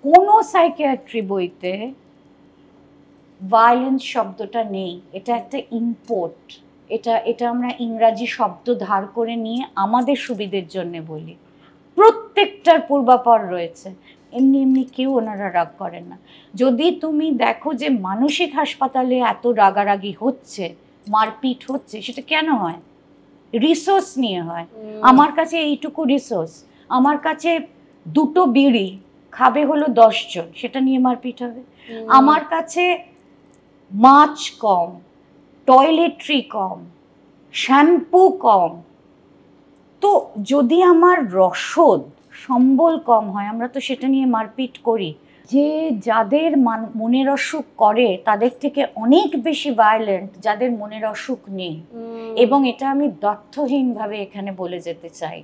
কোনো সাইকিয়াট্রি বইতে ভায়োলেন্স শব্দটা নেই, এটা একটা ইম্পোর্ট। এটা আমরা ইংরাজি শব্দ ধার করে নিয়ে আমাদের সুবিধের জন্য বলি। প্রত্যেকটার পূর্বাপর রয়েছে। এমনি এমনি কেউ ওনারা রাগ করেন না। যদি তুমি দেখো যে মানসিক হাসপাতালে এত রাগারাগি হচ্ছে, মারপিট হচ্ছে, সেটা কেন হয়? রিসোর্স নিয়ে হয়। আমার কাছে এইটুকু রিসোর্স, আমার কাছে দুটো বিড়ি খাবে হলো 10 জন, সেটা নিয়ে মারপিট হবে। আমার কাছে মাছ কম, টয়লেট্রি কম, শ্যাম্পু কম, তো যদি আমার রসদ সম্বল কম হয়, আমরা তো সেটা নিয়ে মারপিট করি। যে যাদের মনের অসুখ করে তাদের থেকে অনেক বেশি ভায়োলেন্ট যাদের মনের অসুখ নেই, এবং এটা আমি তথ্যহীনভাবে এখানে বলে যেতে চাই।